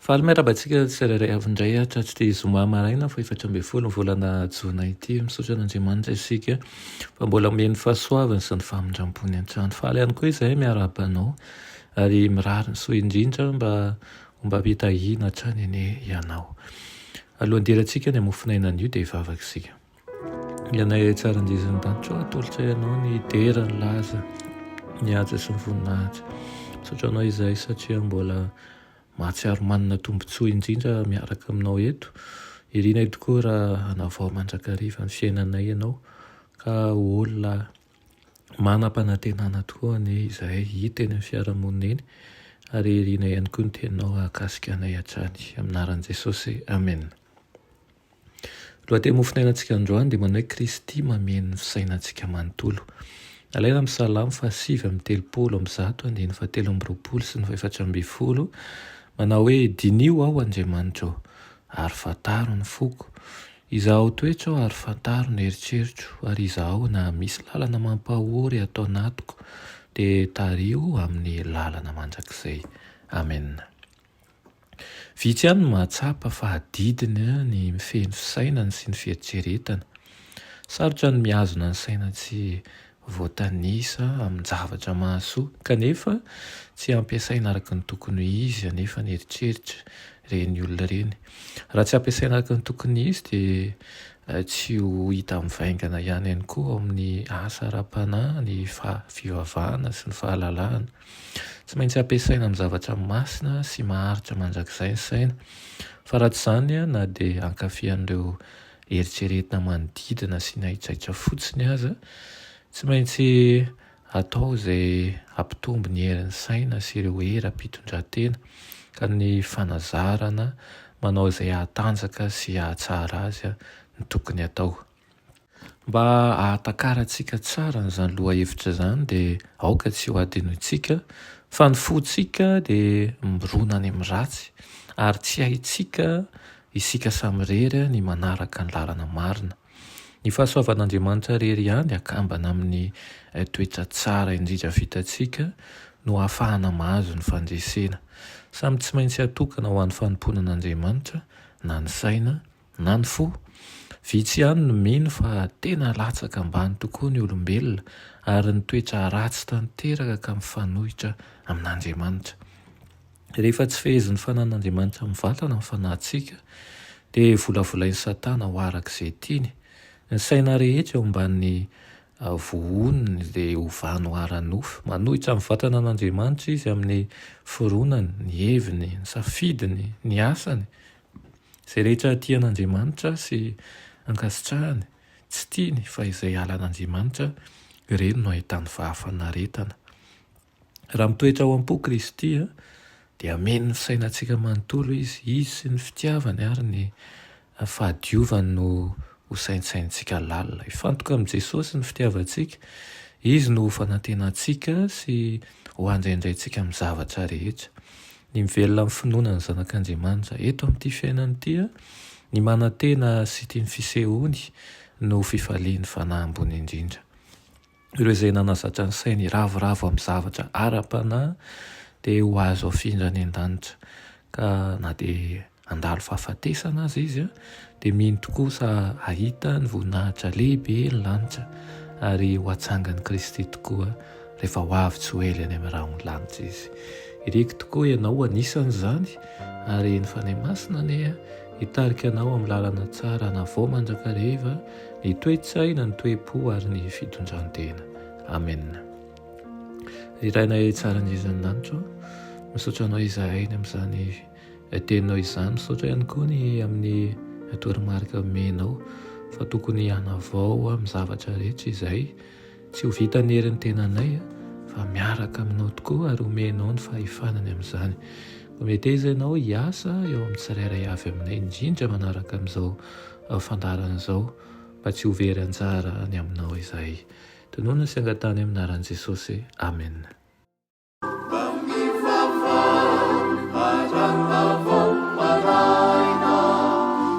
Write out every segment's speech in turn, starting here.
Faly miarabantsika tsirairay avy indray tratsy zoma maraina fa 14 volana jona ity misaotra an'Andriamanitra isika fa mbola mihaino fahasoavany sy ny famindrampony an-trano. Faly ihany koa izahay miarabanao ary mirary ny soa indrindra mba hitahina hatrany ane ianao. Alohan'hidirantsika ny amofinainan'io dia hivavaka isika. Ianay tsara indiziny danitro atolotra ianao ny dera ny laza ny aja sy ny voninahitra. Misaotra anao izahay satria mbola mahatsiaro manana tombotsoa indrindra miaraka aminao eto. Irinay tokoa raha hanavao mandrakariva ny fiainanay ianao ka olona manam-panantenana tokoa ny izahay hita eny amin'ny fiarahamonina eny ary irinay ihany koa ny tenao akasika anay hatrany aminaran'i Jesosy. Amen. Lohateny mofinainantsika androany dia manao hoe Kristy mameno ny fisainantsika manontolo. Alaina amin'ny Salamo 7:30-7:20 sy ny 4:20 manao hoe dinio aho Andriamanitra ary fantaro ny foko, izaho toetra aho ary fantaro ny eritreritro, ary izaho na misy lalana mampahory atao anatiko dia tario amin'ny lalana mandrakizay. Amen. Vitsy ihany no mahatsapa fa adidiny ny mifehy ny fisainany sy ny fieritreretana. Sarotra ny mihazona ny saina tsy voatanisa amin'ny zavatra mahasoa kanefa tsy ampiasaina araka ny tokony izy anefa ny eritreritra reny olona reny. Raha tsy ampiasaina araka ny tokony izy dia tsy ho hita mivaingana ihany ihany koa amin'ny asa ara-panahy, ny fivavahana sy ny fahalalahana. Tsy maintsy ampiasaina amin'ny zavatra masina sy maharitra mandrakizay ny saina. Fa raha tsy izany na dia ankafian'ireo eritreretina manodidina sy ny ahitsaitra fotsiny aza, tsy maintsy atao izay ampitombo ny herin'ny saina sy ireo eram-pitondran-tena ka ny fanazarana manao izay hahatanjaka sy hahatsara azy ny tokony atao. Mba ahatakaritsika tsara n'izany lohahevitra izany dia aoka tsy ho adinointsika fa ny fontsika dia mirona any amin'ny ratsy ary tsy haitsika isika samy rery ny manaraka ny lalana marina. Ny fahasoavan'Andriamanitra rery ihany akambana amin'ny toetra tsara indrindra vitantsika no ahafahana mahazo ny fandresena. Samy tsy maintsy atokana ho an'ny fanomponan'Andriamanitra na ny saina na ny fo. Vitsy ihany no mino fa tena latsaka ambany tokoa ny olombelona ary ny toetra ratsy tanteraka ka mifanohitra amin'Andriamanitra. Rehefa tsy fehezin'ny fanan'Andriamanitra mivatana amin'ny fanahintsika dia volavolain'ny Satana ho arak'izay tiany. Ny saina rehetra eo ambanin'ny vohoniny dia hovano ara-nofo. Manohitra amin'ny vatana an'Andriamanitra izy amin'ny fironany, ny heviny, ny safidiny, ny asany. Izay rehetra tian'Andriamanitra sy ankasitrahany, tsy tiany fa izay alan'Andriamanitra, ireny no ahitany fahafanaretana. Raha mitoetra ao am-po Kristy dia ameno ny fisainantsika manontolo izy sy ny fitiavany ary ny fahadiovany no ho saintsaintsika lalina. Ifantoka amin'i Jesosy ny fitiavantsika, izy no fanantenantsika sy ho andraindraintsika amin'ny zavatra rehetra. Ny mivelona amin'ny finoana ny zanak'Andriamanitra eto amin'ity fiainana ity, ny manantena sy tiany fisehoany no fifaliany fanahy ambony indrindra. Ireo izay nanazatra ny saina ravoravo amin'ny zavatra ara-panahy dia ho azo afindra any an-danitra ka na dia handalo fahafatesana azy izy dia mino tokoa sa ahita ny voninahitra lehibe ny lanitra ary ho atsangan'i Kristy tokoa rehefa ho avy tsy ho ela any amin'ny rahon-lanitra izy. Ireko tokoa ianao anisan'izany ary ny fanahy masina anie hitarika anao amin'ny lalana tsara hanavao mandrakariva ny toe-tsaina, ny toe-po ary ny fitondran-tena. Amen. Irainay tsara indrindra danitro, misaotra anao izahay amin'izany teninao izany, misaotra ihany koa ny amin'ny toromarika menao fa tokony hanavao amin'ny zavatra rehetra izahay, tsy ho vita ny herin'ny tenanay fa miaraka aminao tokoa ary omenao ny fahefanany amin'izany. Mety aiza ianao hiasa eo amin'ny tsirairay avy aminay indrindra manaraka amin'izao fandarana izao mba tsy ho very anjara ny aminao izahay. Tonoina sy angatany aminaran'i Jesosy. Amen. Maraina,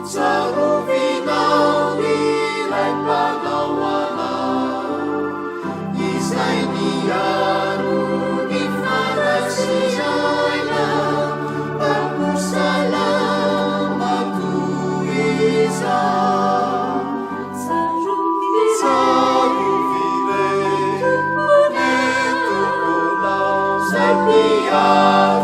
sarovina Alleluia.